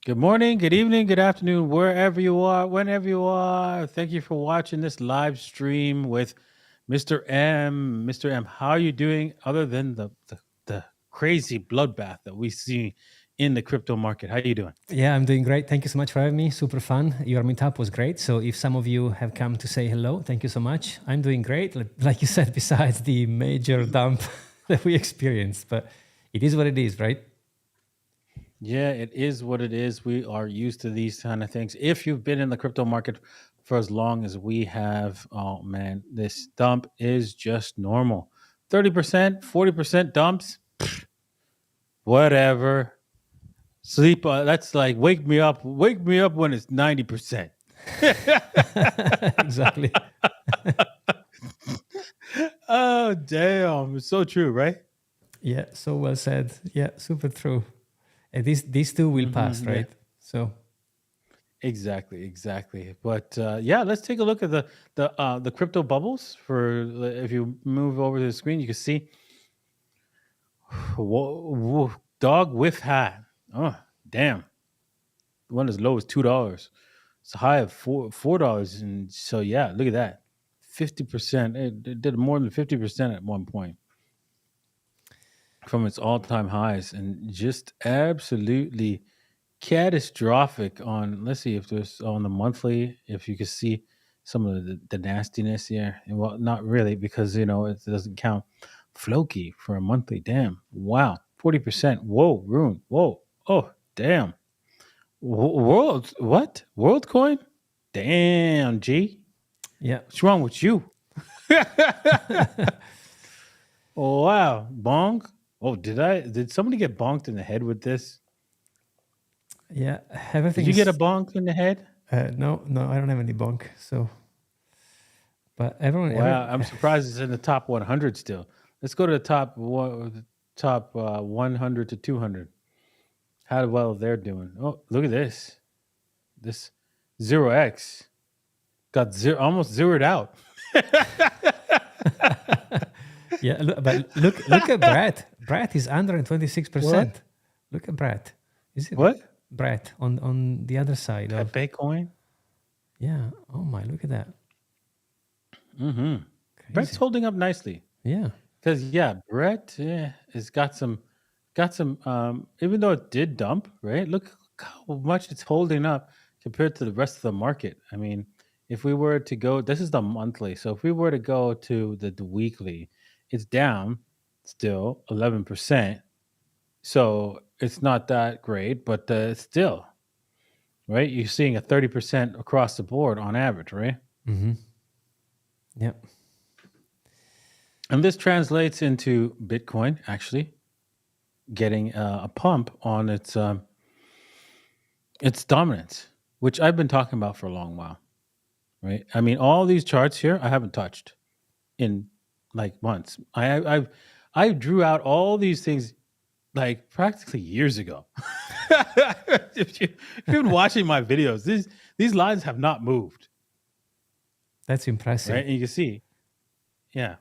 Good morning, good evening, good afternoon, wherever you are, whenever you are. Thank you for watching this live stream with Mr. M. Mr. M, how are you doing other than the crazy bloodbath that we see in the crypto market? How are you doing? Yeah, I'm doing great. Thank you so much for having me. Super fun. Your meetup was great. So if some of you have come to say hello, thank you so much. I'm doing great. Like you said, besides the major dump that we experienced, but it is what it is, right? Yeah, it is what it is. We are used to these kind of things. If you've been in the crypto market for as long as we have, oh man, this dump is just normal. 30%, 40% dumps, whatever. Sleep. That's like wake me up. Wake me up when it's 90%. Exactly. Oh damn! It's so true, right? Yeah, so well said. Yeah, super true. And these two will pass, Yeah, right? So exactly, exactly. But yeah, let's take a look at the crypto bubbles. If you move over to the screen, you can see dog with hat. Oh damn! One as low as $2. It's a high of $4, and so yeah, look at that, 50%. It did more than 50% at one point from its all-time highs, and just absolutely catastrophic on. Let's see if there's on the monthly, if you can see some of the nastiness here. And well, not really, because it doesn't count Floki for a monthly. Damn, wow, 40%. Whoa, ruin. Whoa, oh damn. World, what? WorldCoin? Damn, G. yeah. What's wrong with you? Oh, wow. Bonk? Oh, did somebody get bonked in the head with this? Yeah, Did everything you get a is bonk in the head? no, I don't have any bonk. So but Wow, I'm surprised it's in the top 100 still. Let's go to the top 100 to 200. How well they're doing. Oh, look at this. This 0x got almost zeroed out. yeah, but look at Brad. Brad is 126%. What? Look at Brad. Is it What? Brad on the other side of Bitcoin? yeah. Oh my, look at that. Mm-hmm. Brett's Crazy. holding up nicely. Yeah. Because yeah, Brett has got some. Even though it did dump, right? Look how much it's holding up compared to the rest of the market. I mean, if we were to go, this is the monthly. So if we were to go to the weekly, it's down still 11%. So it's not that great, but still, right? You're seeing a 30% across the board on average, right? Mm-hmm. Yeah. And this translates into Bitcoin actually getting a pump on its dominance, which I've been talking about for a long while, right? I mean, all these charts here I haven't touched in like months. I drew out all these things like practically years ago. If you've been watching my videos, these lines have not moved, That's impressive. right? And you can see, yeah.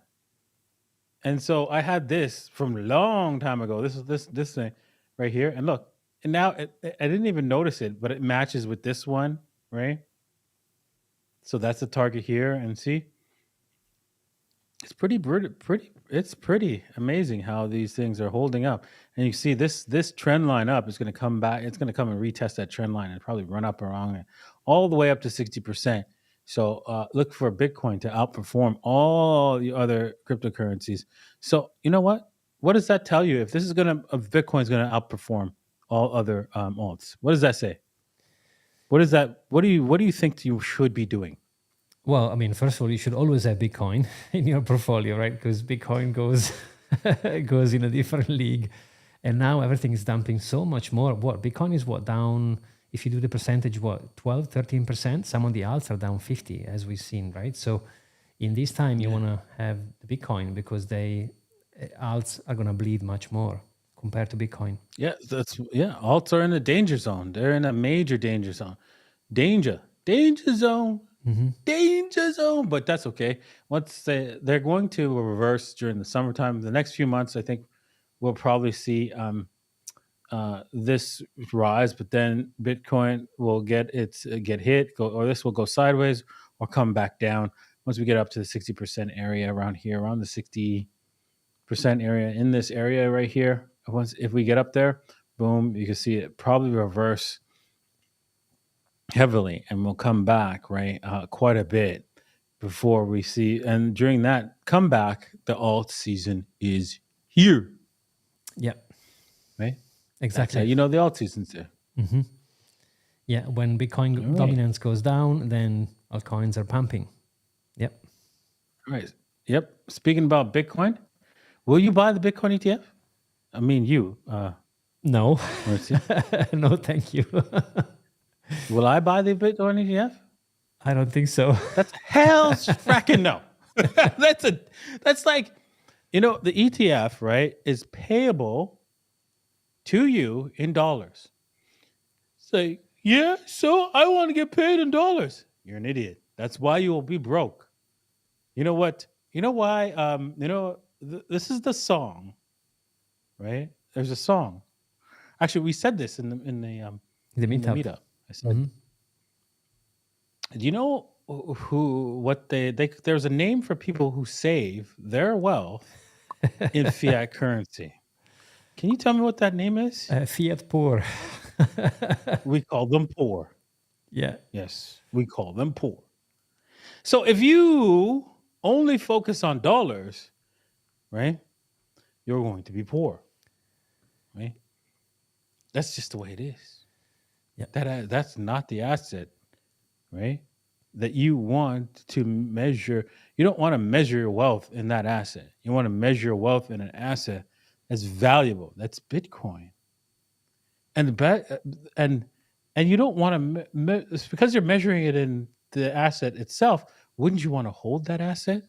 And so I had this from a long time ago. This is this thing right here, and look, and now I didn't even notice it, but it matches with this one, right? So that's the target here, and see, it's pretty. It's pretty amazing how these things are holding up. And you see this trend line up is going to come back. It's going to come and retest that trend line and probably run up around it, all the way up to 60%. So look for Bitcoin to outperform all the other cryptocurrencies. So you know what? What does that tell you? If this is if Bitcoin is gonna outperform all other alts, what does that say? What is that? What do you think you should be doing? Well, I mean, first of all, you should always have Bitcoin in your portfolio, right? Because Bitcoin goes goes in a different league, and now everything is dumping so much more. What Bitcoin is what down? If you do the percentage, what 12, 13%? Some of the alts are down 50, as we've seen, right? So in this time, you Yeah. want to have the Bitcoin because alts are going to bleed much more compared to Bitcoin. Yeah, alts are in a danger zone. They're in a major danger zone. Danger zone, Mm-hmm. danger zone. But that's okay. They're going to reverse during the summertime. The next few months, I think we'll probably see this rise, but then Bitcoin will get hit, or this will go sideways or come back down once we get up to the 60% area around here, around the 60% area in this area right here. If we get up there, boom, you can see it probably reverse heavily, and we'll come back right quite a bit before we see. And during that comeback, the alt season is here, Yeah, right? That's how exactly. you know the alt season's there. hmm Yeah, when Bitcoin All right. dominance goes down, then altcoins are pumping. Yep. All right. Yep. Speaking about Bitcoin, will you buy the Bitcoin ETF? I mean, you, No, Marcia. no, thank you. Will I buy the Bitcoin ETF? I don't think so. That's hell's fracking no. That's like, the ETF, right, is payable to you in dollars. Say, yeah, so I want to get paid in dollars. You're an idiot. That's why you will be broke. You know what? You know why? This is the song, right? There's a song. Actually, we said this in the The meetup. meetup. I said, do you know what there's a name for people who save their wealth in fiat currency? Can you tell me what that name is? Fiat poor. We call them poor. Yeah. Yes, we call them poor. So if you only focus on dollars, right, you're going to be poor, right? That's just the way it is. Yeah. That's not the asset, right? That you want to measure. You don't want to measure your wealth in that asset. You want to measure your wealth in an asset that's valuable. That's Bitcoin. And you don't want to it's because you're measuring it in the asset itself. Wouldn't you want to hold that asset?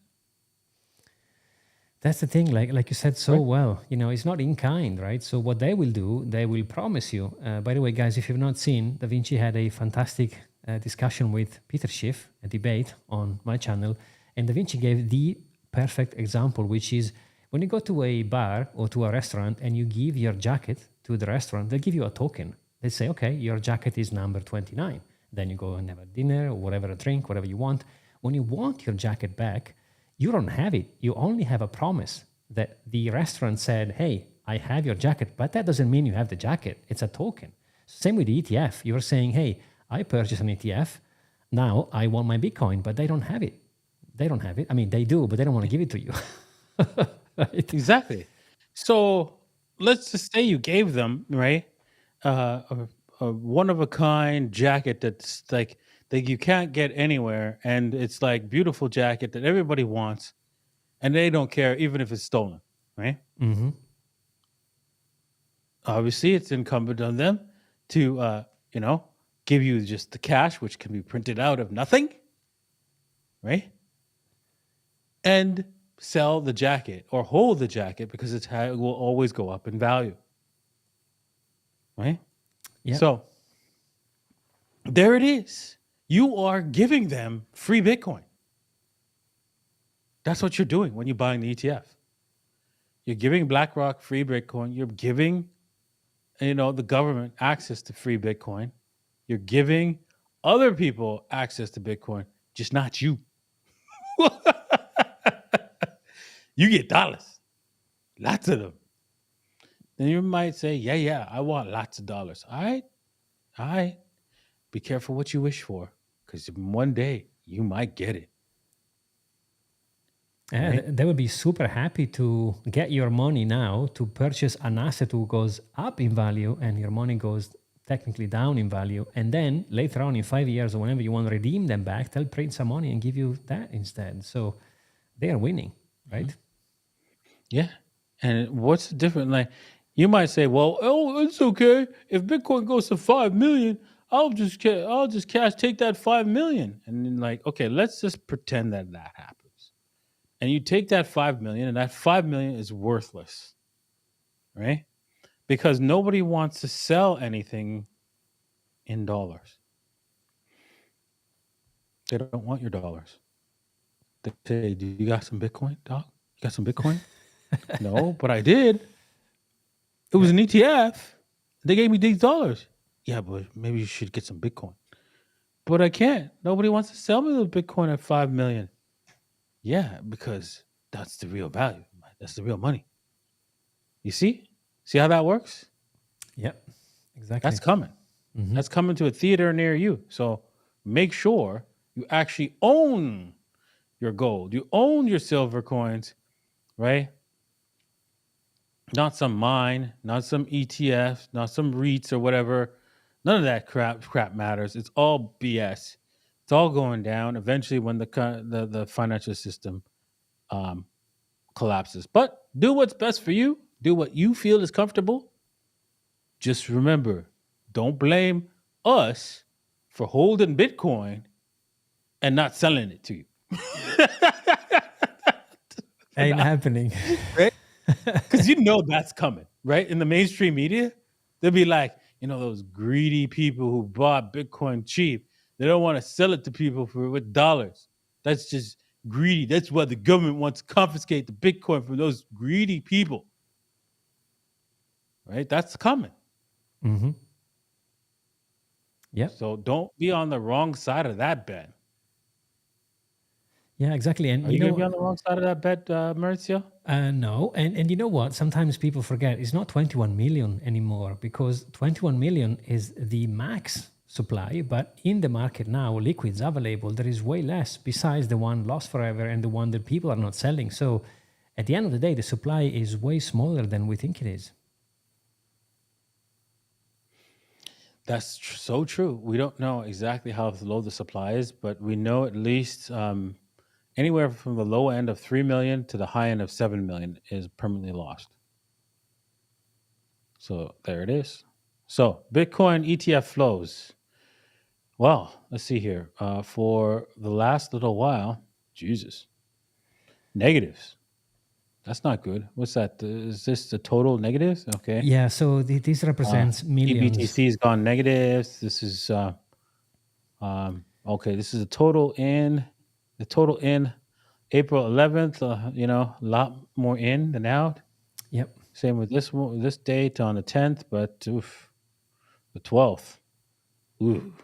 That's the thing, like you said so Right. well, it's not in kind, right? So what they will do, they will promise you. By the way, guys, if you've not seen, Da Vinci had a fantastic discussion with Peter Schiff, a debate on my channel, and Da Vinci gave the perfect example, which is when you go to a bar or to a restaurant and you give your jacket to the restaurant, they'll give you a token. They say, okay, your jacket is number 29. Then you go and have a dinner or whatever, a drink, whatever you want. When you want your jacket back, you don't have it. You only have a promise that the restaurant said, hey, I have your jacket, but that doesn't mean you have the jacket. It's a token. Same with the ETF. You're saying, hey, I purchased an ETF. Now I want my Bitcoin, but they don't have it. They don't have it. I mean, they do, but they don't want to give it to you. Right? Exactly. So let's just say you gave them, right, a one of a kind jacket that's like that you can't get anywhere, and it's like beautiful jacket that everybody wants, and they don't care even if it's stolen, right? Mm-hmm. Obviously, it's incumbent on them to give you just the cash, which can be printed out of nothing, right? And sell the jacket or hold the jacket because it will always go up in value, right? Yeah. So there it is. You are giving them free Bitcoin. That's what you're doing when you're buying the ETF. You're giving BlackRock free Bitcoin. You're giving, the government access to free Bitcoin. You're giving other people access to Bitcoin, just not you. You get dollars, lots of them. Then you might say, yeah, I want lots of dollars. All right. Be careful what you wish for, because one day you might get it. They would be super happy to get your money now to purchase an asset who goes up in value and your money goes technically down in value. And then later on in 5 years or whenever you want to redeem them back, they'll print some money and give you that instead. So they are winning, right? Yeah. And what's different? Like, you might say, well, it's okay. If Bitcoin goes to 5 million, I'll just take that 5 million. And then okay, let's just pretend that happens. And you take that 5 million, and that 5 million is worthless, right? Because nobody wants to sell anything in dollars. They don't want your dollars. They say, do you got some Bitcoin, dog? You got some Bitcoin? No, but I did. It was an ETF. They gave me these dollars. Yeah, but maybe you should get some Bitcoin. But I can't. Nobody wants to sell me the Bitcoin at 5 million. Yeah, because that's the real value. That's the real money. You see? See how that works? Yep, exactly. That's coming. Mm-hmm. That's coming to a theater near you. So make sure you actually own your gold. You own your silver coins, right? Not some mine, not some ETFs, not some REITs or whatever. None of that crap matters. It's all BS. It's all going down eventually when the financial system collapses. But do what's best for you. Do what you feel is comfortable. Just remember, don't blame us for holding Bitcoin and not selling it to you. Ain't happening. Right? Because you know that's coming, right? In the mainstream media, they'll be like, those greedy people who bought Bitcoin cheap. They don't want to sell it to people with dollars. That's just greedy. That's why the government wants to confiscate the Bitcoin from those greedy people. Right? That's coming. Mm-hmm. Yeah. So don't be on the wrong side of that bet. Yeah, exactly. And Are you going to be on the wrong side of that bet, Maurizio? No. And you know what? Sometimes people forget it's not 21 million anymore, because 21 million is the max supply. But in the market now, liquids available, there is way less besides the one lost forever and the one that people are not selling. So at the end of the day, the supply is way smaller than we think it is. That's so true. We don't know exactly how low the supply is, but we know at least anywhere from the low end of 3 million to the high end of 7 million is permanently lost. So there it is. So Bitcoin ETF flows. Well, let's see here. For the last little while, Jesus, negatives. That's not good. What's that? Is this the total negatives? Okay. Yeah, so this represents millions. EBTC's gone negatives. This is okay. This is the total in April 11th. A lot more in than out. Yep. Same with this date on the 10th, but the 12th. Ooh.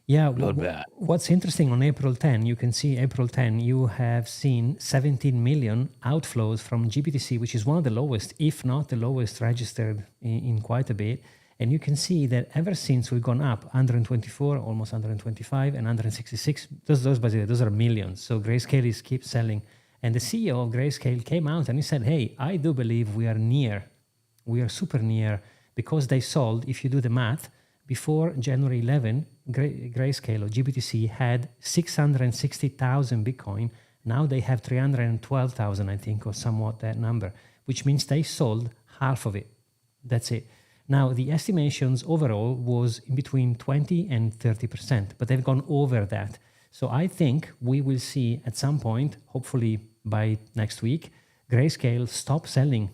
Yeah, bad. What's interesting on April 10, you can see April 10, you have seen 17 million outflows from GBTC, which is one of the lowest, if not the lowest registered in quite a bit. And you can see that ever since we've gone up 124, almost 125, and 166, those by the way, those are millions. So Grayscale keeps selling. And the CEO of Grayscale came out and he said, hey, I do believe we are super near, because they sold, if you do the math, before January 11, Grayscale or GBTC had 660,000 Bitcoin. Now they have 312,000, I think, or somewhat that number, which means they sold half of it. That's it. Now, the estimations overall was in between 20 and 30%, but they've gone over that. So I think we will see at some point, hopefully by next week, Grayscale stop selling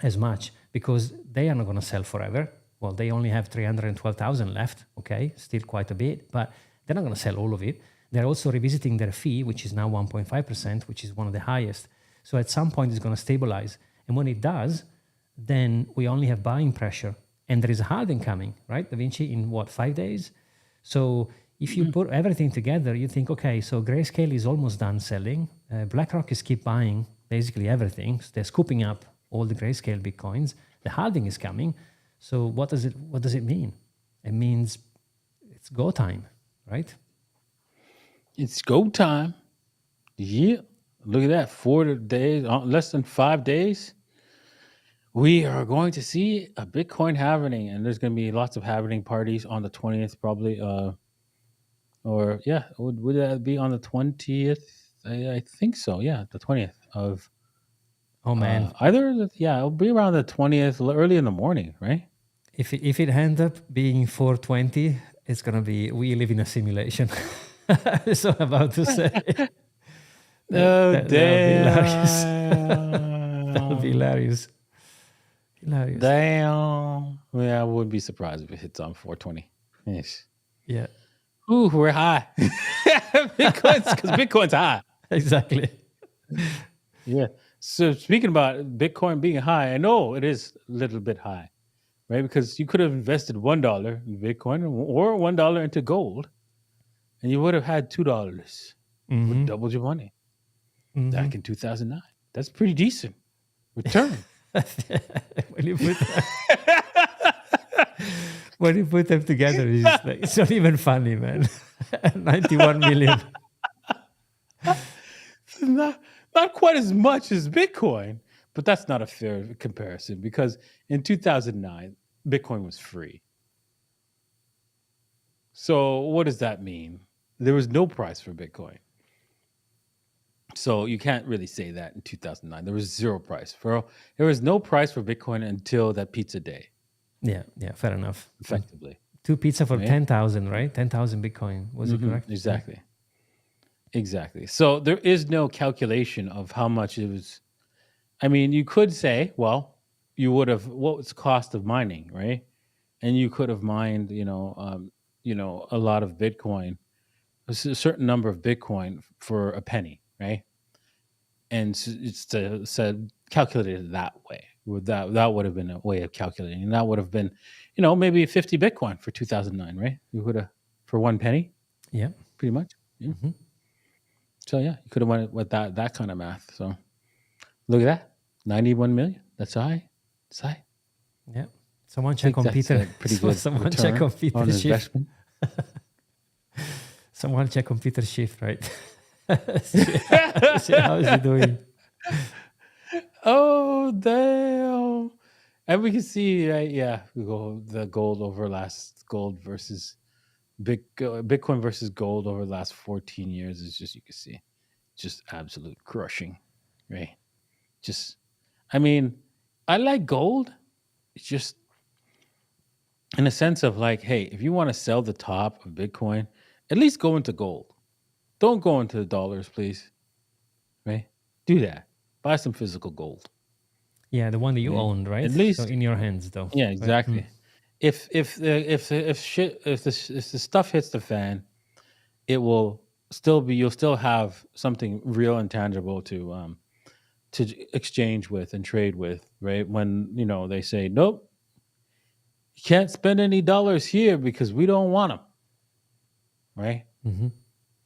as much, because they are not going to sell forever. Well, they only have 312,000 left, okay, still quite a bit, but they're not going to sell all of it. They're also revisiting their fee, which is now 1.5%, which is one of the highest. So at some point, it's going to stabilize. And when it does, then we only have buying pressure. And there is a halving coming, right, Da Vinci, in 5 days? So if you put everything together, you think, okay, so Grayscale is almost done selling. BlackRock is keep buying basically everything. So they're scooping up all the Grayscale Bitcoins. The halving is coming. So what does it mean? It means it's go time, right? It's go time. Yeah. Look at that. 4 days, less than 5 days. We are going to see a Bitcoin halving, and there's going to be lots of halving parties on the 20th, probably. Would that be on the 20th? I think so. Yeah, the 20th of. Oh man! It'll be around the 20th, early in the morning, right? If it ends up being 420, it's gonna be we live in a simulation. So I'm about to say. That'll be hilarious. That'll be hilarious. Hilarious. Damn. Yeah, I wouldn't be surprised if it hits on 420. Yes. Yeah. Ooh, we're high. Because Bitcoin's high. Exactly. Yeah. So speaking about Bitcoin being high, I know it is a little bit high, right? Because you could have invested $1 in Bitcoin or $1 into gold, and you would have had $2. You would have Mm-hmm. doubled your money Mm-hmm. back in 2009. That's pretty decent return. when you put when you put them together, it's like it's not even funny, man. 91 million. not not quite as much as Bitcoin, but that's not a fair comparison because in 2009 Bitcoin was free. So what does that mean? There was no price for Bitcoin. So you can't really say that in 2009 there was zero price for there was no price for Bitcoin until that pizza day, Yeah, fair enough. effectively, Two pizza for right? 10,000, right? 10,000 Bitcoin. Was it correct? Exactly. Exactly. So there is no calculation of how much it was. I mean, you could say, well, you would have what was the cost of mining, right? And you could have mined, a lot of Bitcoin, a certain number of Bitcoin for a penny, right? And it's said calculated that way. That would have been a way of calculating, and that would have been, maybe 50 Bitcoin for 2009, right? You would have for one penny, Yeah. pretty much. Yeah. Mm-hmm. So yeah, you could have went with that kind of math. So look at that, 91 million. That's high. It's high. Yeah. Someone I check think on that's Peter. a pretty good Someone check return on on Peter's shift. investment. Someone check on Peter's shift, right? see how is he doing? Oh damn! And we can see, right? Yeah, we go the gold versus Bitcoin versus gold over the last 14 years is just you can see, just absolute crushing, right? Just, I mean, I like gold. It's just in a sense of like, hey, if you want to sell the top of Bitcoin, at least go into gold. Don't go into the dollars, please. Right? Do that. Buy some physical gold. Yeah, the one that you Right? owned, right? At So least, in your hands, though. yeah, Right? exactly. If the fan, it will still be. You'll still have something real and tangible to exchange with and trade with. Right? When they say nope, you can't spend any dollars here because we don't want them. Right? Mm-hmm.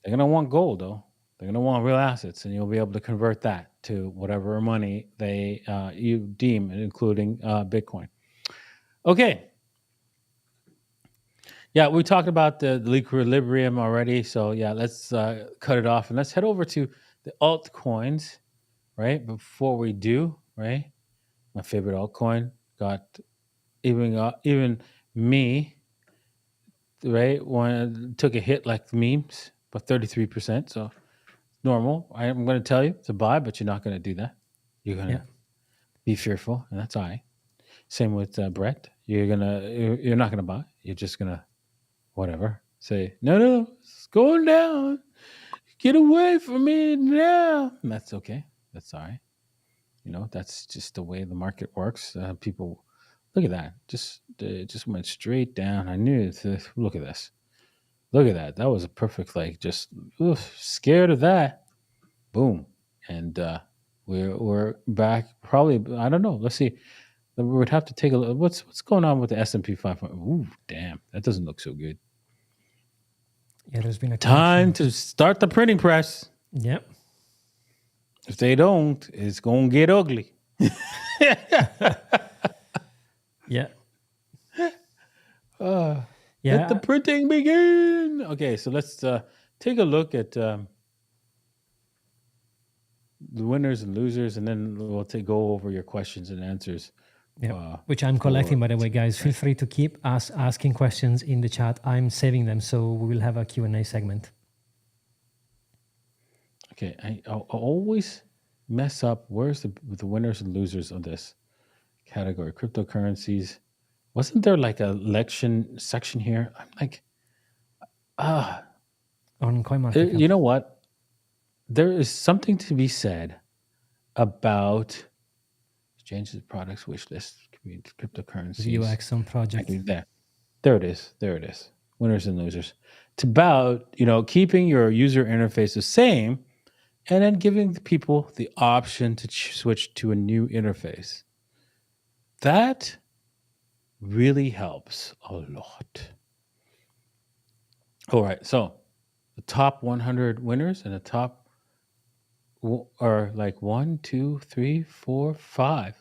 They're gonna want gold though. They're gonna want real assets, and you'll be able to convert that to whatever money they you deem, including Bitcoin. Okay, yeah, we talked about the equilibrium already, so yeah, let's cut it off and let's head over to the altcoins. Right before we do, right, my favorite altcoin got even me, right, when took a hit like the memes, but 33%. So normal. I'm going to tell you to buy, but you're not going to do that. You're going Yeah. to be fearful, and that's all right. Same with Brett. You're not going to buy. You're just going to whatever say no, it's going down. Get away from me now. And that's okay. That's all right. That's just the way the market works. People, look at that. It just went straight down. I knew it. Look at this. Look at that. That was a perfect just scared of that. Boom. And we're back. Probably, I don't know. Let's see. We would have to take a look. What's going on with the S&P 500? Ooh, damn, that doesn't look so good. Yeah, there's been a Time correction. to start the printing press. Yep. If they don't, it's gonna get ugly. Yeah. Let Yeah. the printing begin. Okay, so let's take a look at the winners and losers, and then we'll go over your questions and answers. Yeah, which I'm collecting, by the way, guys. Feel free to keep asking questions in the chat. I'm saving them, so we will have a Q&A segment. Okay, I'll always mess up. Where's the winners and losers of this category? Cryptocurrencies. Wasn't there like a election section here? I'm like, on CoinMarketCap. you know what? There is something to be said about exchanges, products, wish list, cryptocurrencies. UX on project. There it is. There it is. Winners and losers. It's about keeping your user interface the same, and then giving the people the option to switch to a new interface. That really helps a lot. All right, so the top 100 winners and the top are like one, two, three, four, five.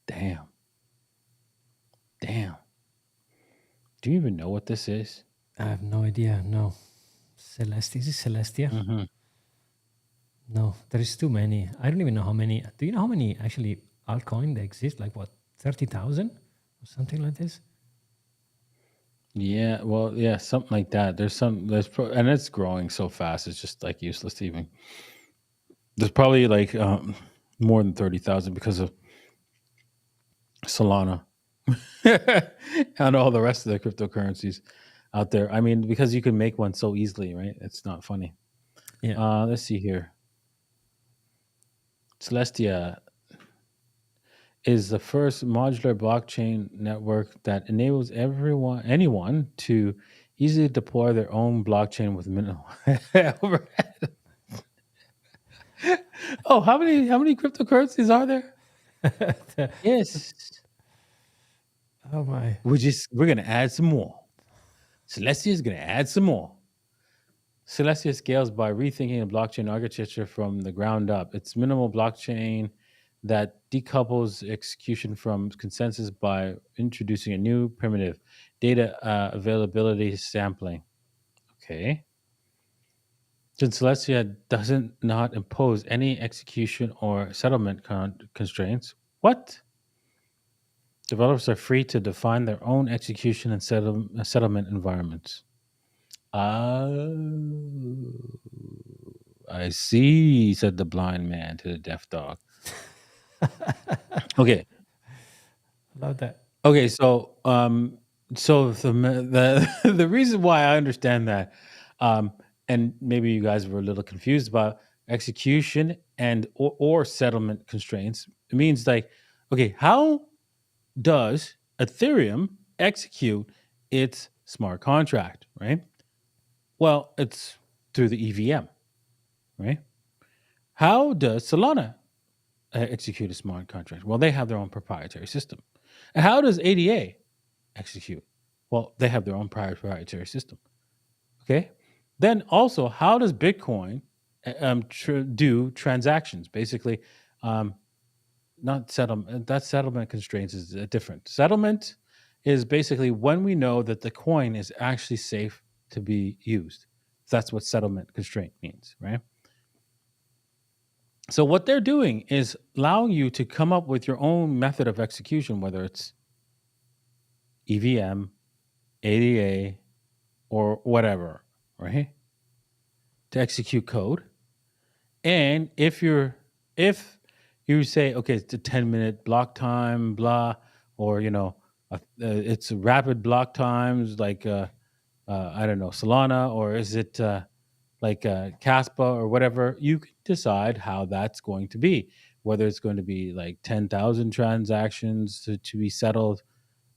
Damn, damn. Do you even know what this is? I have no idea. No. Celestia. Is it Celestia? Mm-hmm. No, there is too many. I don't even know how many. Do you know how many actually altcoin there exist? Like what, 30,000 or something like this? Yeah, well, yeah, something like that. And it's growing so fast. It's just like useless to even. There's probably like more than 30,000 because of Solana and all the rest of the cryptocurrencies out there. I mean, because you can make one so easily, right? It's not funny. Yeah. Let's see here. Celestia is the first modular blockchain network that enables anyone to easily deploy their own blockchain with minimal overhead. Oh, how many cryptocurrencies are there? Yes, Oh my. we're gonna add some more. Celestia is gonna add some more. Celestia scales by rethinking the blockchain architecture from the ground up. It's minimal blockchain that decouples execution from consensus by introducing a new primitive data availability sampling. Okay. Since Celestia doesn't not impose any execution or settlement constraints, what? Developers are free to define their own execution and settlement environments. Oh, I see, said the blind man to the deaf dog. Okay. Love that. Okay, so the reason why I understand that, and maybe you guys were a little confused about execution and or settlement constraints, it means like, okay, how does Ethereum execute its smart contract, right? Well, it's through the EVM, right? How does Solana execute a smart contract? Well, they have their own proprietary system. And how does ADA execute? Well, they have their own proprietary system. Okay. Then also, how does Bitcoin do transactions? Basically, um, not settlement. That settlement constraints is different. Settlement is basically when we know that the coin is actually safe to be used. That's what settlement constraint means, right? So what they're doing is allowing you to come up with your own method of execution, whether it's EVM, ADA, or whatever, right? To execute code. And if you say, okay, it's a 10-minute block time, blah, or it's rapid block times like I don't know, Solana, or is it like Caspa or whatever, you can decide how that's going to be. Whether it's going to be like 10,000 transactions to be settled,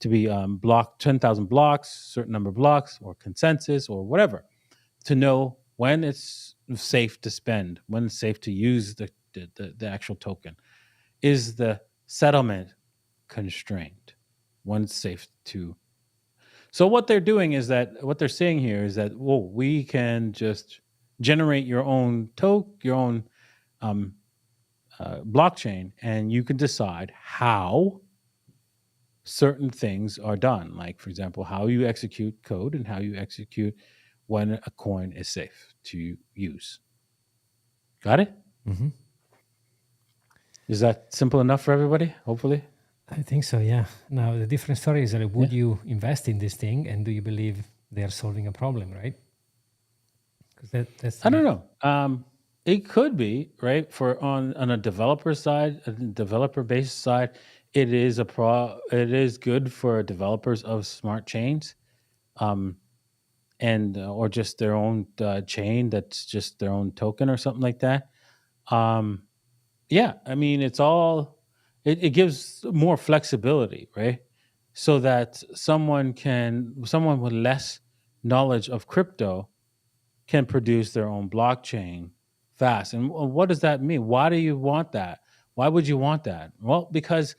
to be blocked, 10,000 blocks, certain number of blocks, or consensus, or whatever, to know when it's safe to spend, when it's safe to use the actual token. Is the settlement constraint when it's safe to. So what they're doing is that what they're saying here is that, well, we can just generate your own your own um, blockchain, and you can decide how certain things are done. Like, for example, how you execute code and how you execute when a coin is safe to use. Got it? Mm-hmm. Is that simple enough for everybody? Hopefully. I think so, yeah. Now, the different story is that would Yeah. you invest in this thing and do you believe they are solving a problem, right? Because that's I don't know. It could be right for on a developer side, a developer based side. It is It is good for developers of smart chains, um, and or just their own chain that's just their own token or something like that. Um, yeah, I mean, it gives more flexibility, right? So that someone with less knowledge of crypto can produce their own blockchain fast. And what does that mean? Why do you want that? Why would you want that? Well, because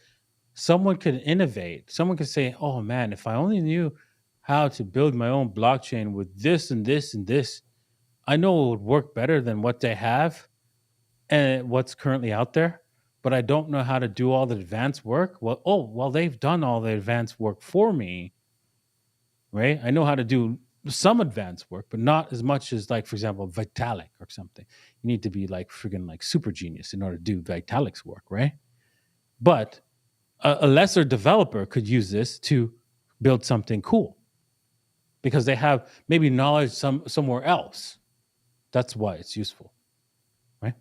someone could innovate. Someone could say, "Oh man, if I only knew how to build my own blockchain with this and this and this, I know it would work better than what they have and what's currently out there, but I don't know how to do all the advanced work." Well, they've done all the advanced work for me, right? I know how to do some advanced work, but not as much as, like, for example, Vitalik or something. You need to be like friggin' like super genius in order to do Vitalik's work, right? But a lesser developer could use this to build something cool because they have maybe knowledge somewhere else. That's why it's useful, right?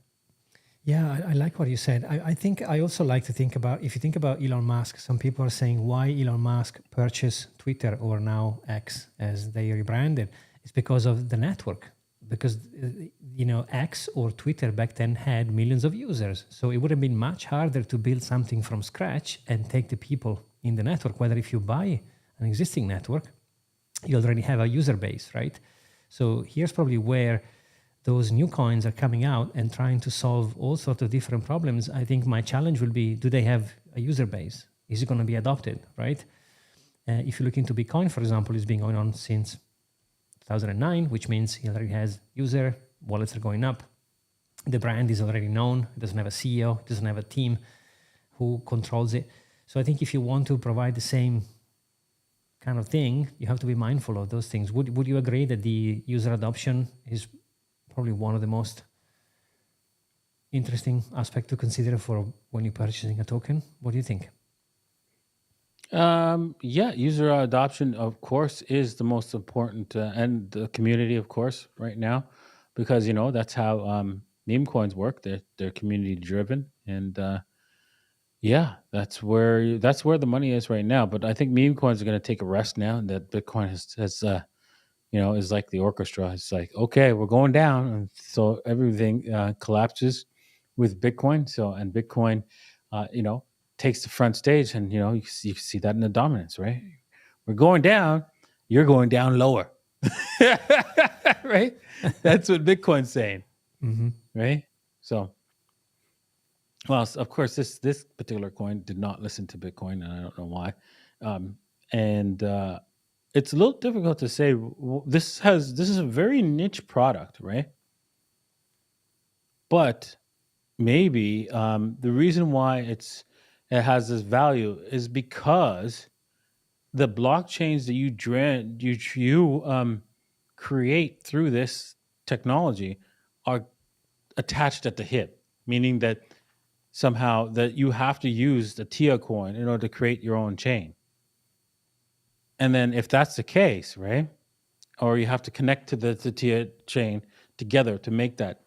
Yeah, I like what you said. I think I also like to think about, if you think about Elon Musk, some people are saying why Elon Musk purchased Twitter, or now X as they rebranded. It's because of the network. Because, X or Twitter back then had millions of users. So it would have been much harder to build something from scratch and take the people in the network. Whether if you buy an existing network, you already have a user base, right? So here's probably where those new coins are coming out and trying to solve all sorts of different problems. I think my challenge will be, do they have a user base? Is it going to be adopted, right? If you look into Bitcoin, for example, it's been going on since 2009, which means it already has user, wallets are going up. The brand is already known. It doesn't have a CEO. It doesn't have a team who controls it. So I think if you want to provide the same kind of thing, you have to be mindful of those things. Would you agree that the user adoption is probably one of the most interesting aspect to consider for when you're purchasing a token? What do you think? Yeah, user adoption, of course, is the most important, and the community, of course, right now, because that's how meme coins work. They're community driven, and yeah, that's where the money is right now. But I think meme coins are going to take a rest now that Bitcoin has is like the orchestra. It's like, okay, we're going down, and so everything collapses with Bitcoin. So, and Bitcoin, takes the front stage, and you see that in the dominance, right? We're going down, you're going down lower, right? That's what Bitcoin's saying, Mm-hmm. right? So, well, of course, this particular coin did not listen to Bitcoin, and I don't know why. And it's a little difficult to say. This is a very niche product, right? But maybe the reason why it has this value is because the blockchains that you create through this technology are attached at the hip, meaning that somehow that you have to use the TIA coin in order to create your own chain. And then if that's the case, right? Or you have to connect to the TIA chain together to make that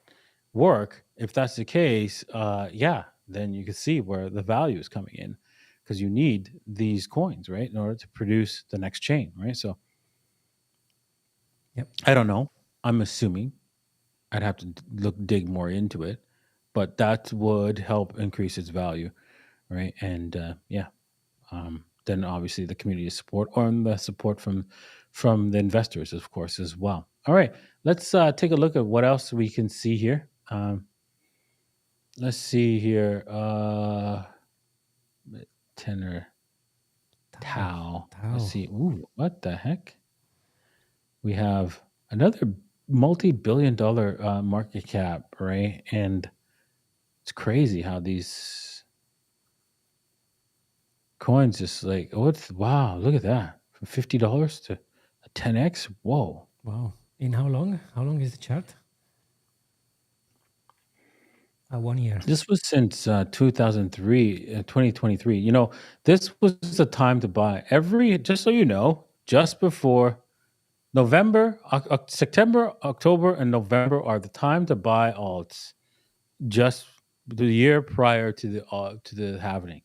work. If that's the case, yeah, then you can see where the value is coming in, because you need these coins, right, in order to produce the next chain, right? So Yep. I don't know. I'm assuming I'd have to dig more into it, but that would help increase its value, right? And yeah, then obviously the community support, or the support from the investors, of course, as well. All right, let's take a look at what else we can see here. Let's see here. Tenor Tau. Let's see. Ooh, what the heck? We have another multi-billion-dollar market cap, right? And it's crazy how these coins just like, wow, look at that. From $50 to a 10x. Whoa. Wow. In how long? How long is the chart? 1 year. This was since 2003, 2023. This was the time to buy. Just so you know, just before September, October, and November are the time to buy alts. Just the year prior to the halving.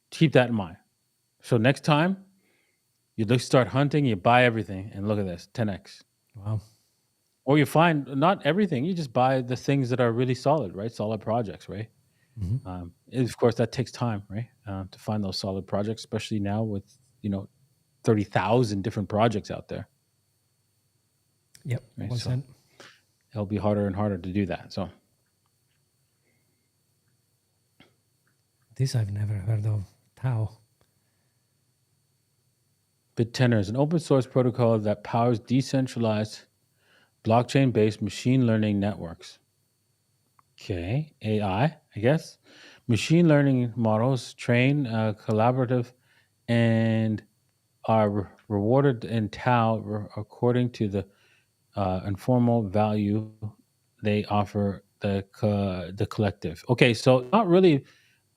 Keep that in mind. So next time you start hunting, you buy everything, and look at this, 10x. Wow. Or you find not everything, you just buy the things that are really solid, right? Solid projects, right? Mm-hmm. Of course, that takes time, right? To find those solid projects, especially now with 30,000 different projects out there. Yep. Right? Well So said. it'll be harder and harder to do that. So This I've never heard of. How? Bittensor is an open source protocol that powers decentralized blockchain-based machine learning networks. Okay, AI, I guess. Machine learning models train collaborative and are rewarded in tau according to the informal value they offer the collective. Okay, so not really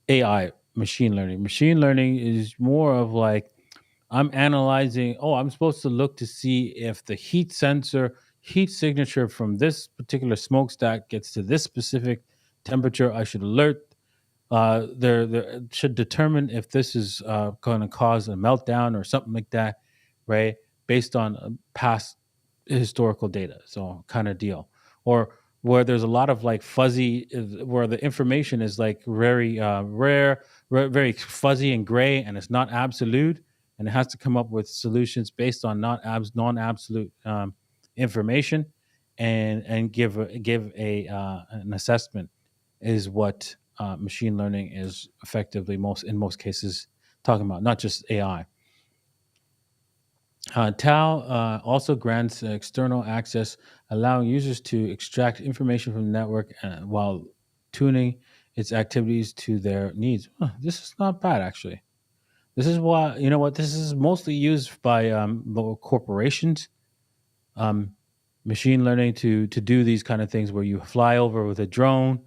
AI machine learning. Machine learning is more of like I'm analyzing, oh, I'm supposed to look to see if the heat sensor, heat signature from this particular smokestack gets to this specific temperature. I should alert there should determine if this is going to cause a meltdown or something like that, right? Based on past historical data, so kind of deal, or where there's a lot of like fuzzy, where the information is like very rare, very fuzzy and gray, and it's not absolute, and it has to come up with solutions based on non-absolute information, and give a an assessment is what machine learning is effectively in most cases talking about, not just AI. Tau also grants external access, allowing users to extract information from the network while tuning its activities to their needs. Huh, this is not bad, actually. This is why, you know what, this is mostly used by corporations, um, machine learning to do these kind of things where you fly over with a drone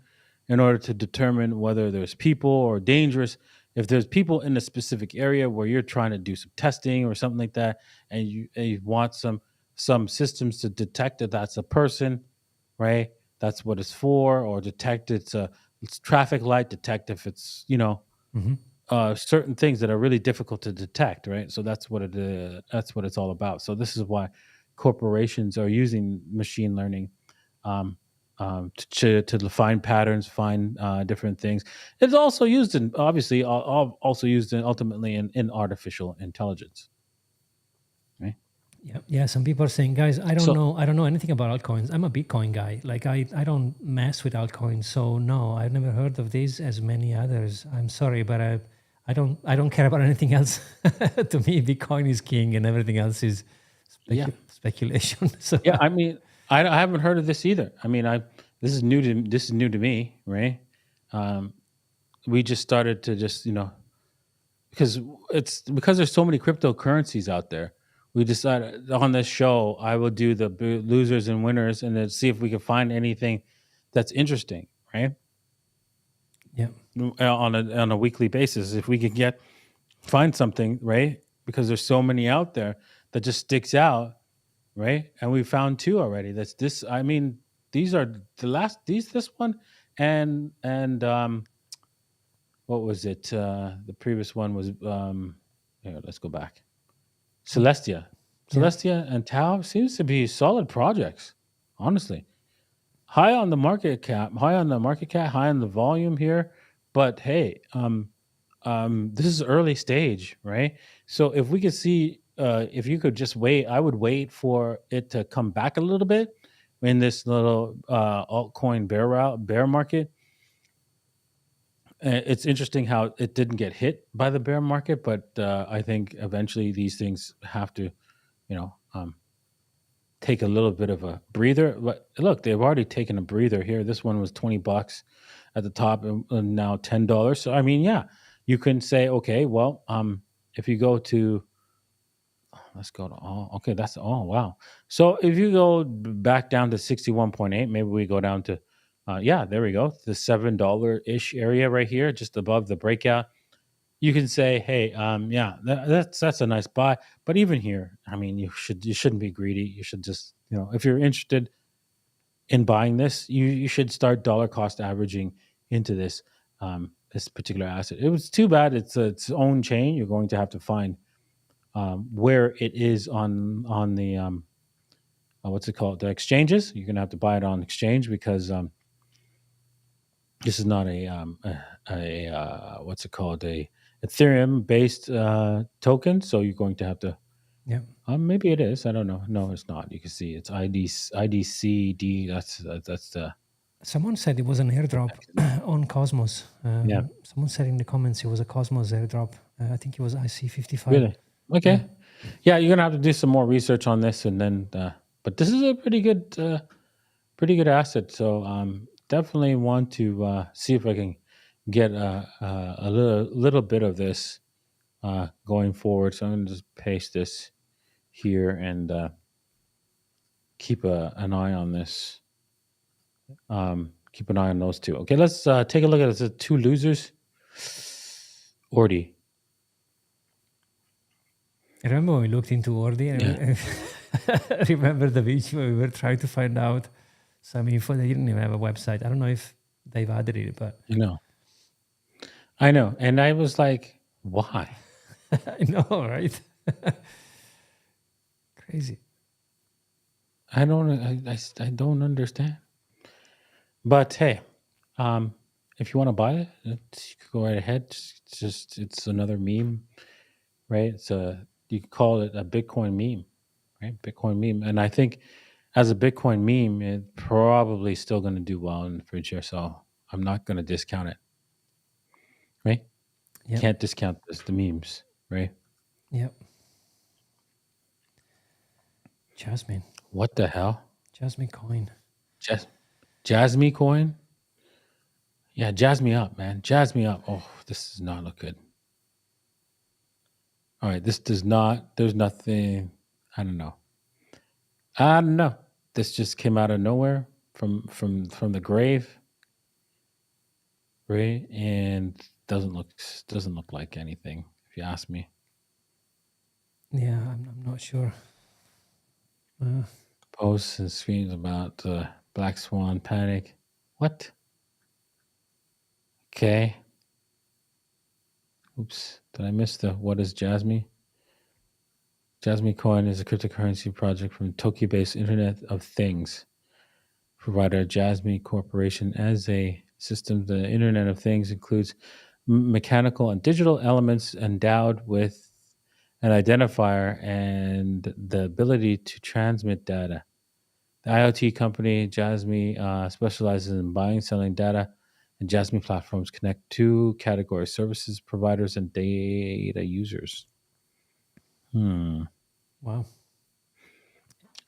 in order to determine whether there's people or dangerous. If there's people in a specific area where you're trying to do some testing or something like that, and you want some systems to detect that that's a person, right? That's what it's for, or detect it's traffic light, detect if it's Hmm. certain things that are really difficult to detect, right? So that's what it's all about. So this is why corporations are using machine learning um, to define patterns, find different things. It's also used in obviously also used in ultimately in artificial intelligence, right? Yeah, yeah. Some people are saying, guys, So I don't know anything about altcoins. I'm a Bitcoin guy. Like I don't mess with altcoins. So no, I've never heard of these as many others. I'm sorry, but I don't care about anything else. To me, Bitcoin is king, and everything else is yeah, speculation. So yeah. I mean, I haven't heard of this either. I mean, I this is new to me, right? Um, we just started to just because because there's so many cryptocurrencies out there. We decided on this show I will do the losers and winners, and then see if we can find anything that's interesting, right? yeah. On a weekly basis, if we could find something, right? Because there's so many out there that just sticks out, right? And we found two already. That's this. I mean, these are the last. This one, and what was it? The previous one was here. Let's go back. Celestia. Yeah. Celestia and Tau seems to be solid projects, honestly. High on the volume here, but hey, this is early stage, right? So if we could see, if you could just wait, I would wait for it to come back a little bit in this little altcoin bear market. It's interesting how it didn't get hit by the bear market, but I think eventually these things have to, you know, take a little bit of a breather. But look, they've already taken a breather here. This one was $20 at the top, and now $10. So I mean, yeah, you can say, okay, well, if you go to, let's go to all. Okay, that's all. Wow. So if you go back down to 61.8, maybe we go down to, yeah, there we go, the $7 ish area right here, just above the breakout. You can say, hey, yeah, that's a nice buy. But even here, I mean, you shouldn't be greedy. You should just, if you're interested in buying this, you should start dollar cost averaging into this particular asset. It was too bad it's its own chain. You're going to have to find where it is on the what's it called, the exchanges. You're gonna have to buy it on exchange because this is not a what's it called, a Ethereum based token. So you're going to have to. Yeah. Maybe it is. I don't know. No, it's not. You can see it's IDCD. That's the Someone said it was an airdrop on Cosmos. yeah. Someone said in the comments it was a Cosmos airdrop. I think it was IC55. Really? Okay. Yeah. Yeah, you're gonna have to do some more research on this, and then. But this is a pretty good asset. So definitely want to see if I can get a little bit of this going forward. So I'm gonna just paste this here and keep an eye on this. Keep an eye on those two. Okay, let's take a look at the two losers. Ordi. I remember when we looked into Ordi, Yeah, I remember the beach where we were trying to find out some info. They didn't even have a website. I don't know if they've added it, but I know, and I was like, why? I know, right? Crazy. I don't understand. But hey, if you want to buy it, you can go right ahead. It's another meme, right? You could call it a Bitcoin meme, right? Bitcoin meme, and I think as a Bitcoin meme, it's probably still going to do well in the future. So I'm not going to discount it, right? Yep. Can't discount the memes, right? Yep. Jasmine. What the hell? Jasmine coin. Jasmine coin? Yeah, jazz me up, man. Jazz me up. Oh, this does not look good. All right, this does not. There's nothing. I don't know. I don't know. This just came out of nowhere from the grave, right? And doesn't look like anything. If you ask me. Yeah, I'm not sure. Posts and screams about Black Swan panic. What? Okay. Oops. Did I miss the what is Jasmine? Jasmine Coin is a cryptocurrency project from Tokyo-based Internet of Things provider Jasmine Corporation. As a system, the Internet of Things includes mechanical and digital elements endowed with an identifier and the ability to transmit data. The IoT company Jasmine specializes in buying, selling data, and Jasmine platforms connect two categories: services providers and data users. Wow.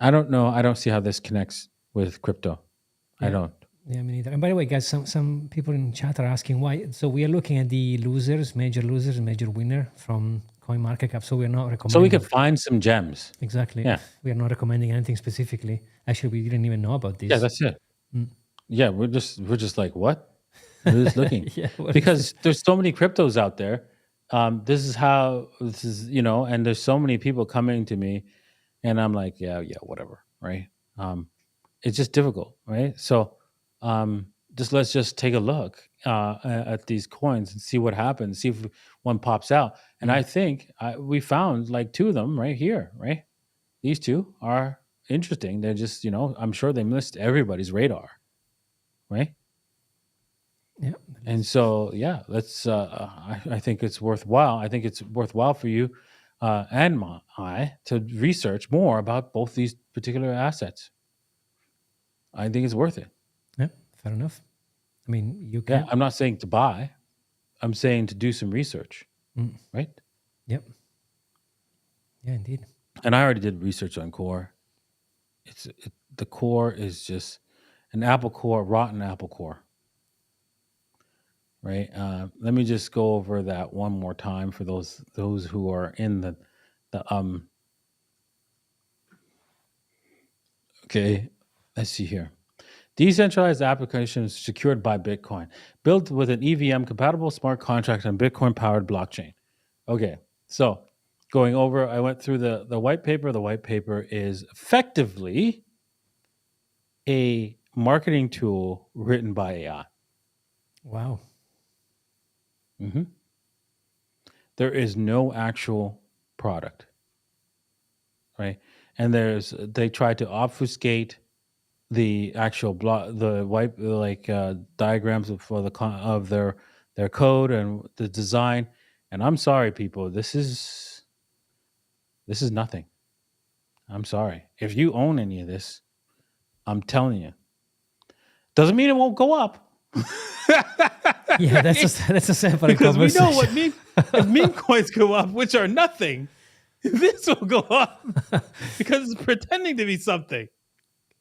I don't know. I don't see how this connects with crypto. I don't. Yeah, me neither. And by the way, guys, some people in chat are asking why. So we are looking at the losers, major winner from CoinMarketCap. So we are not recommending. So we could find some gems. Exactly. Yeah. We are not recommending anything specifically. Actually, we didn't even know about this. Yeah, that's it. Yeah, we're just like, what? We're just looking. Yeah, because there's so many cryptos out there. This is, and there's so many people coming to me, and I'm like, yeah, whatever, right? It's just difficult, right? So, let's just take a look at these coins and see what happens. See if one pops out. And I think we found like two of them right here, right? These two are interesting. They're just, I'm sure they missed everybody's radar, right? Yeah. And so, yeah, let's. I think it's worthwhile. I think it's worthwhile for you and I to research more about both these particular assets. I think it's worth it. Yeah, fair enough. I mean, you can. Yeah, I'm not saying to buy. I'm saying to do some research, right? Yep. Yeah, indeed. And I already did research on core. The core is just an apple core, rotten apple core. Right. Let me just go over that one more time for those who are in the. Okay, let's see here. Decentralized applications secured by Bitcoin, built with an EVM compatible smart contract and Bitcoin powered blockchain. Okay, so going over, I went through the white paper. The white paper is effectively a marketing tool written by AI. Wow. There is no actual product, right? And they try to obfuscate the actual the white diagrams of their code and the design. And I'm sorry, people, this is nothing. I'm sorry. If you own any of this, I'm telling you, doesn't mean it won't go up. Yeah, right? that's a separate Because we know conversation. if meme coins go up, which are nothing, this will go up because it's pretending to be something,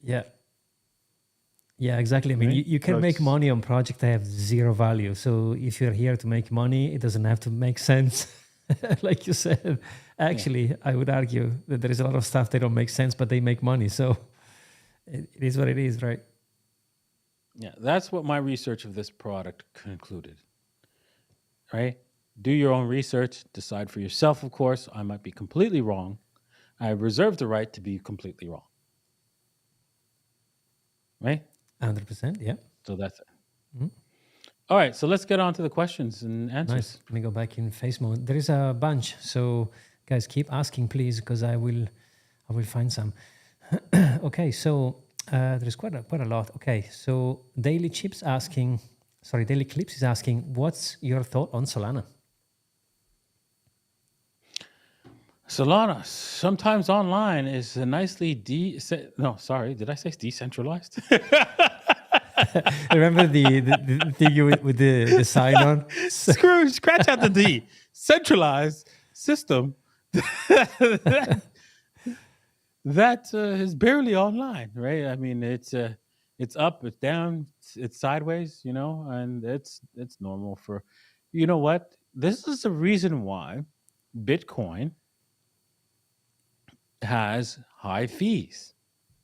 Yeah. Yeah, exactly. I mean, right? you So can make it's money on projects that have zero value. So if you're here to make money, it doesn't have to make sense. Like you said, yeah, actually, I would argue that there is a lot of stuff that don't make sense, but they make money. So it is what it is, right? yeah. That's what my research of this product concluded, right? Do your own research, decide for yourself. Of course, I might be completely wrong. I reserve the right to be completely wrong, right? 100%. Yeah. So that's it. Mhm. All right, so let's get on to the questions and Nice. answers. Let me go back in face mode. There is a bunch. So guys, keep asking, please, because I will find some. Okay, so there's quite a lot. Okay, so Daily Clips is asking, what's your thought on Solana? Solana, sometimes online is a nicely no, sorry, did I say decentralized? Remember the thing with the sign on? Scratch out the D. Centralized system that is barely online, right? I mean, it's up, it's down, it's sideways, and it's normal for, you know what? This is the reason why Bitcoin has high fees.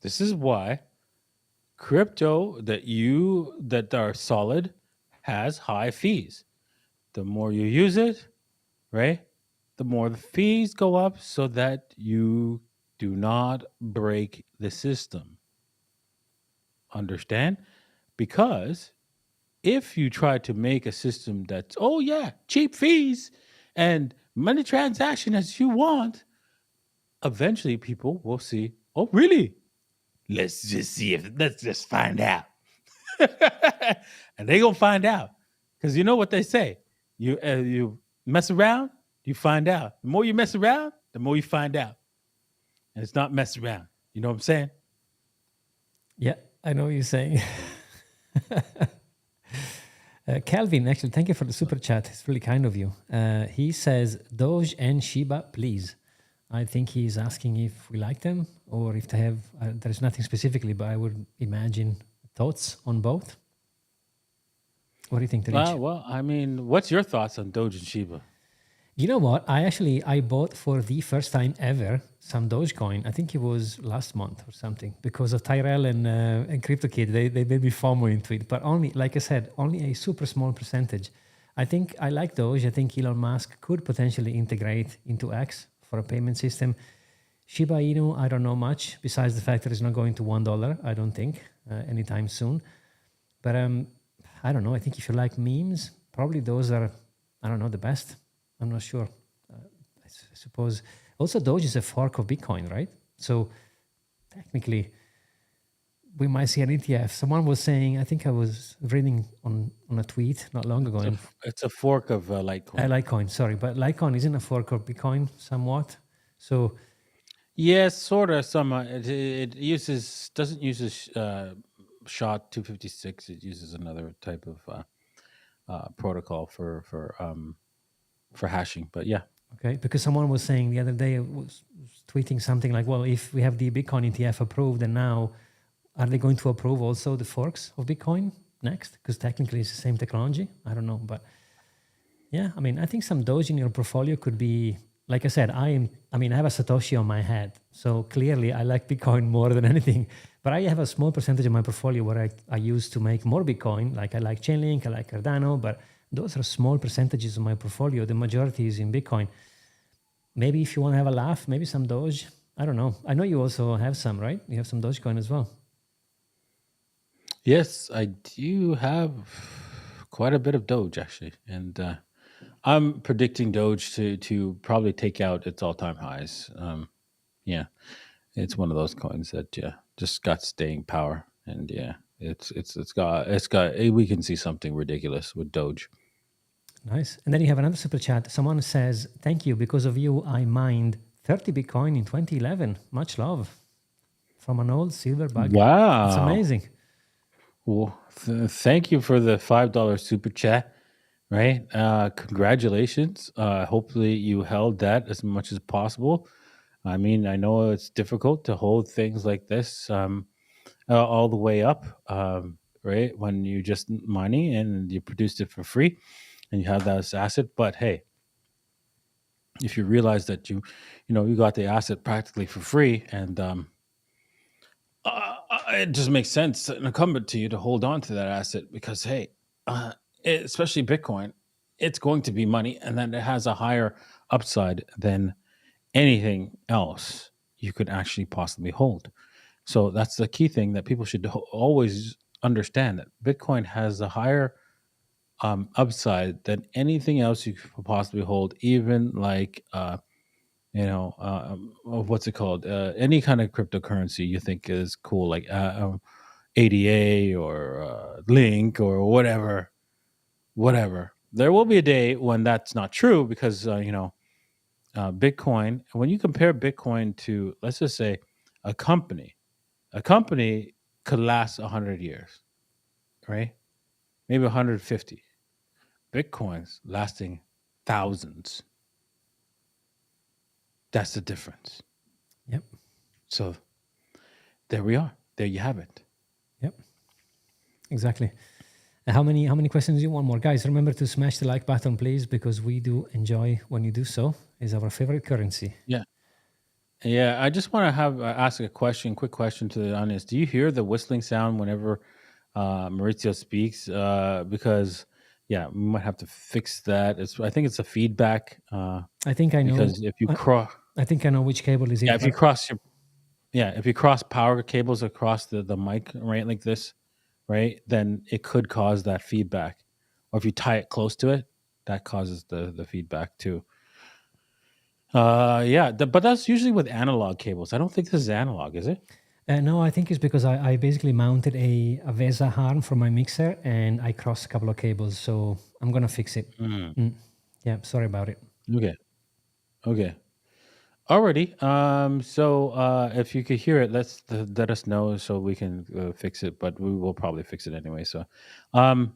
This is why crypto that are solid has high fees. The more you use it, right? The more the fees go up so that you do not break the system. Understand? Because if you try to make a system that's, oh yeah, cheap fees and many transaction as you want, eventually people will see, oh really? Let's just find out. And they gonna find out. Because you know what they say. You mess around, you find out. The more you mess around, the more you find out. And it's not mess around. You know what I'm saying? Yeah, I know what you're saying. Calvin, actually, thank you for the super chat. It's really kind of you. He says, Doge and Shiba, please. I think he's asking if we like them or if they have, there's nothing specifically, but I would imagine thoughts on both. What do you think, Terich? Well, I mean, what's your thoughts on Doge and Shiba? You know what? I bought for the first time ever some Dogecoin. I think it was last month or something because of Tyrell and CryptoKid. They made me FOMO into it, but only, like I said, only a super small percentage. I think I like Doge. I think Elon Musk could potentially integrate into X for a payment system. Shiba Inu, I don't know much besides the fact that it's not going to $1. I don't think anytime soon. But I don't know. I think if you like memes, probably those are, I don't know, the best. I'm not sure. I suppose also Doge is a fork of Bitcoin, right? So technically, we might see an ETF. Someone was saying, I think I was reading on a tweet not long ago. It's a fork of Litecoin. Litecoin, sorry, but Litecoin isn't a fork of Bitcoin somewhat. So yes, sort of. Some it doesn't use SHA-256. It uses another type of protocol for hashing. But yeah. okay, because someone was saying the other day, was tweeting something like, well, if we have the Bitcoin ETF approved, and now are they going to approve also the forks of Bitcoin next? Because technically it's the same technology. I don't know, but yeah, I mean, I think some Doge in your portfolio could be, like I said, I have a Satoshi on my head. So clearly I like Bitcoin more than anything, but I have a small percentage of my portfolio where I use to make more Bitcoin. Like I like Chainlink, I like Cardano, but those are small percentages of my portfolio. The majority is in Bitcoin. Maybe if you want to have a laugh, maybe some Doge. I don't know. I know you also have some, right? You have some Dogecoin as well. Yes, I do have quite a bit of Doge actually, and I'm predicting Doge to probably take out its all-time highs. Yeah, it's one of those coins that just got staying power, and yeah, it's got we can see something ridiculous with Doge. Nice. And then you have another super chat. Someone says, thank you. Because of you, I mined 30 Bitcoin in 2011. Much love. From an old silver bug. Wow, It's amazing. Well, thank you for the $5 super chat. right? Congratulations. Hopefully you held that as much as possible. I mean, I know it's difficult to hold things like this all the way up, right? When you just money and you produced it for free and you have that as asset. But hey, if you realize that you got the asset practically for free, and it just makes sense and incumbent to you to hold on to that asset because hey, uh, especially Bitcoin, it's going to be money, and then it has a higher upside than anything else you could actually possibly hold. So that's the key thing that people should always understand, that Bitcoin has a higher upside than anything else you could possibly hold, even like what's it called? Any kind of cryptocurrency you think is cool, like ADA or Link or whatever. There will be a day when that's not true because Bitcoin. When you compare Bitcoin to, let's just say, a company, a company could last 100 years, right? Maybe 150. Bitcoin's lasting thousands. That's the difference. Yep. So there we are. There you have it. Yep. Exactly. How many questions do you want more? Guys, remember to smash the like button, please, because we do enjoy when you do so. It's our favorite currency. Yeah. Yeah, I just want to ask a quick question to the audience. Do you hear the whistling sound whenever Maurizio speaks? Because yeah, we might have to fix that. I think it's a feedback. I think I know. Because if you cross, I think I know which cable is it. yeah, if you cross power cables across the mic, right, like this, right, then it could cause that feedback. Or if you tie it close to it, that causes the feedback too. Yeah, but that's usually with analog cables. I don't think this is analog, is it? No, I think it's because I basically mounted a VESA arm for my mixer and I crossed a couple of cables, so I'm gonna fix it. Yeah, sorry about it. Okay. Alrighty. So if you could hear it, let us know so we can fix it. But we will probably fix it anyway. So, um,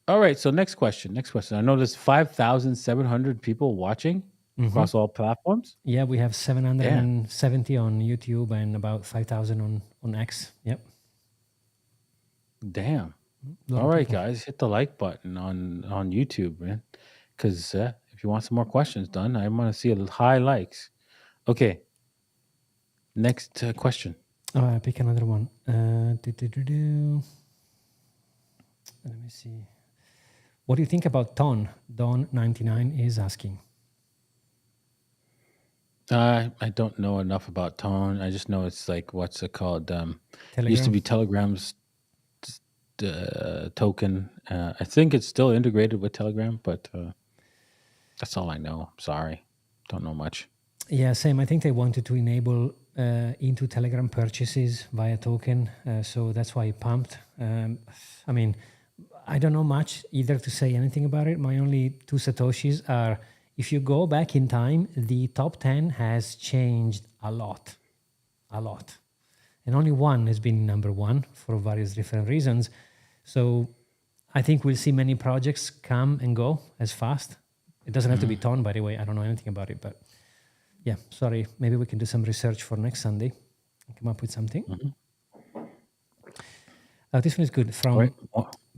all right. So next question. I know there's 5,700 people watching across all platforms. Yeah, we have 770 on YouTube and about 5,000 on X. Yep. Damn. All right, guys, hit the like button on YouTube, man. Because if you want some more questions done, I want to see high likes. Okay. Next question. Pick another one. Let me see. What do you think about Ton? Don99 is asking. I don't know enough about Tone. I just know it's like, what's it called? It used to be Telegram's token. I think it's still integrated with Telegram, but that's all I know. I'm sorry. Don't know much. Yeah, same. I think they wanted to enable into Telegram purchases via token. So that's why it pumped. I mean, I don't know much either to say anything about it. My only two Satoshis are, if you go back in time, the top 10 has changed a lot. And only one has been number one for various different reasons. So I think we'll see many projects come and go as fast. It doesn't have to be Ton, by the way. I don't know anything about it, but yeah, sorry. Maybe we can do some research for next Sunday and come up with something. This one is good from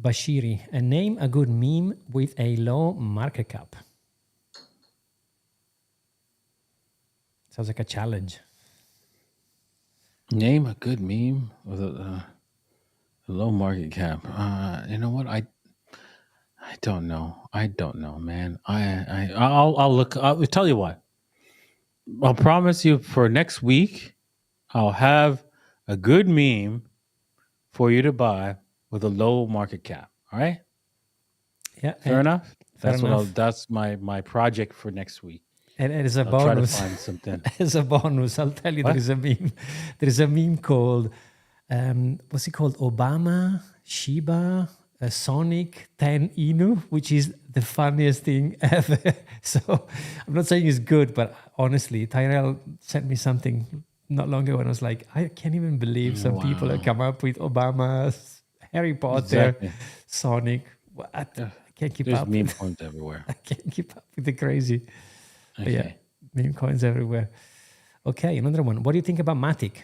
Bashiri. And name a good meme with a low market cap. Sounds like a challenge. Name a good meme with a low market cap. You know what? I don't know. Man. I'll look. I'll tell you what. I'll promise you for next week, I'll have a good meme for you to buy with a low market cap. All right. Yeah. Fair enough. That's my project for next week. And as a bonus, try to find something. As a bonus, I'll tell you, there is a meme. There is a meme called, what's it called? Obama, Shiba, Sonic, 10 Inu, which is the funniest thing ever. So I'm not saying it's good, but honestly, Tyrell sent me something not long ago and I was like, I can't even believe some people have come up with Obama, Harry Potter, Sonic. I can't keep There's up. meme coins everywhere. I can't keep up with the crazy. But yeah, Okay. meme coins everywhere. Okay, another one. What do you think about Matic?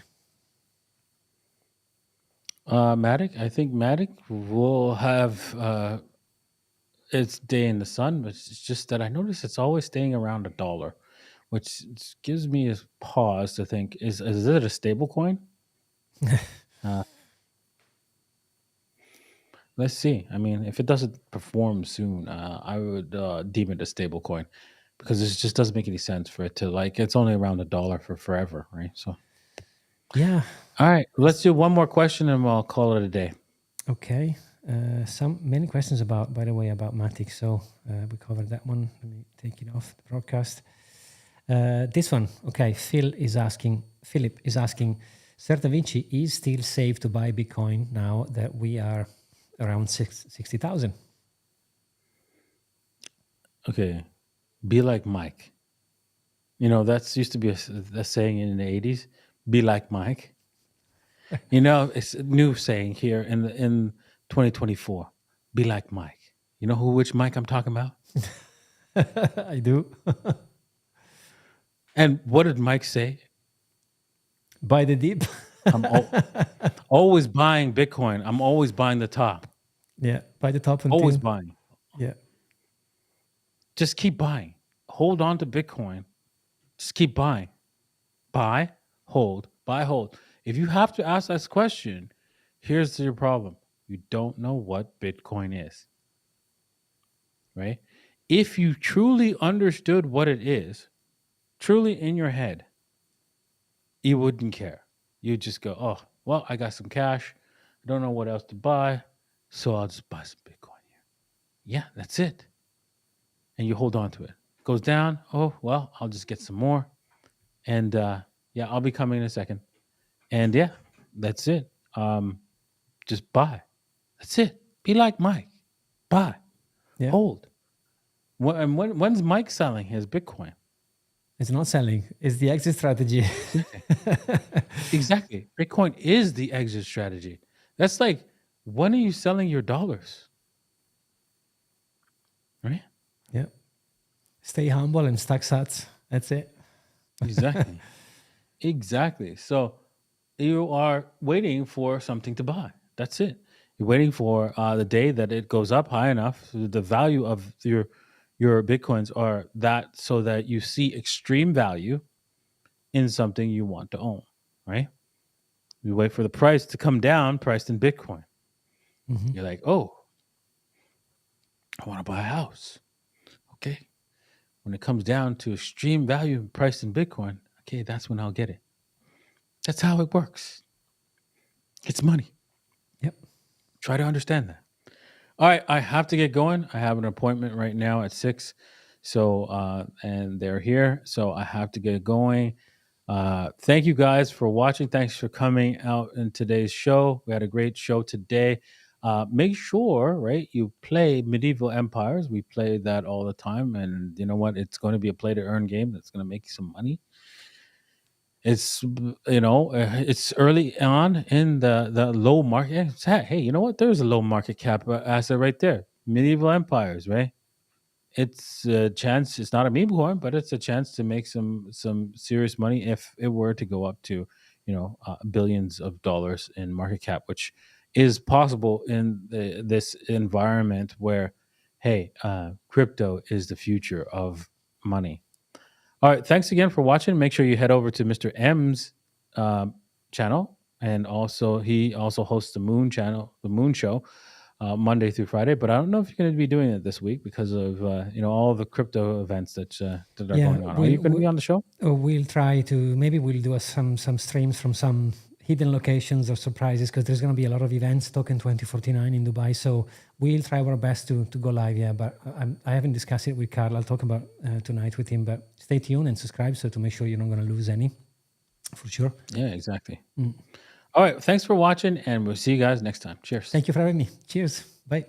Matic, I think Matic will have its day in the sun, but it's just that I notice it's always staying around $1, which gives me a pause to think: is it a stable coin? Uh, let's see. I mean, if it doesn't perform soon, I would deem it a stable coin because it just doesn't make any sense for it to like. It's only around $1 for forever, right? So, Yeah. all right, let's do one more question and I'll call it a day. Okay. Many questions by the way, about Matic. So we covered that one. Let me take it off the broadcast. This one, okay. Philip is asking, Sir Da Vinci, is still safe to buy Bitcoin now that we are around 60,000? Okay, be like Mike. You know, that's used to be a saying in the 80s. Be like Mike. You know, it's a new saying here in 2024. Be like Mike. You know which Mike I'm talking about? I do. And what did Mike say? Buy the dip. I'm always buying Bitcoin. I'm always buying the top. Yeah, buy the top until. Always buying. Yeah. Just keep buying. Hold on to Bitcoin. Just keep buying. Buy, hold, buy, hold. If you have to ask this question, here's your problem. You don't know what Bitcoin is. Right? If you truly understood what it is, truly in your head, you wouldn't care. You'd just go, oh, well, I got some cash. I don't know what else to buy. So I'll just buy some Bitcoin here. Yeah, that's it. And you hold on to it. Goes down. Oh, well, I'll just get some more. And yeah, I'll be coming in a second. And yeah, that's it. Just buy. That's it. Be like Mike. Buy. Yeah. Hold. When's Mike selling his Bitcoin? It's not selling. It's the exit strategy. Exactly. Bitcoin is the exit strategy. That's like, when are you selling your dollars? Right? Yeah. Stay humble and stack sats. That's it. Exactly. Exactly. So you are waiting for something to buy. That's it. You're waiting for the day that it goes up high enough. So the value of your Bitcoins are that, so that you see extreme value in something you want to own, right? You wait for the price to come down, priced in Bitcoin. Mm-hmm. You're like, oh, I want to buy a house. Okay. When it comes down to extreme value priced in Bitcoin, okay, that's when I'll get it. That's how it works. It's money. Yep. Try to understand that. All right, I have to get going. I have an appointment right now at 6. So and they're here. So I have to get going. Thank you guys for watching. Thanks for coming out in today's show. We had a great show today. Make sure, right, you play Medieval Empires. We play that all the time. And you know what? It's going to be a play to earn game that's going to make you some money. It's, it's early on in the low market. Hey, you know what? There's a low market cap asset right there. Medieval Empires, right? It's a chance. It's not a meme coin, but it's a chance to make some serious money if it were to go up to, billions of dollars in market cap, which is possible in this environment where, hey, crypto is the future of money. All right. Thanks again for watching. Make sure you head over to Mr. M's channel. And also, he also hosts the Moon channel, the Moon Show, Monday through Friday. But I don't know if you're going to be doing it this week because of, all the crypto events that are going on. Are you going to be on the show? We'll try to, maybe we'll do some streams from some hidden locations or surprises, because there's going to be a lot of events, Token 2049 in Dubai. So we'll try our best to go live. Yeah, but I haven't discussed it with Carl. I'll talk about tonight with him. But stay tuned and subscribe, so to make sure you're not going to lose any, for sure. Yeah, exactly. All right. Thanks for watching, and we'll see you guys next time. Cheers. Thank you for having me. Cheers. Bye.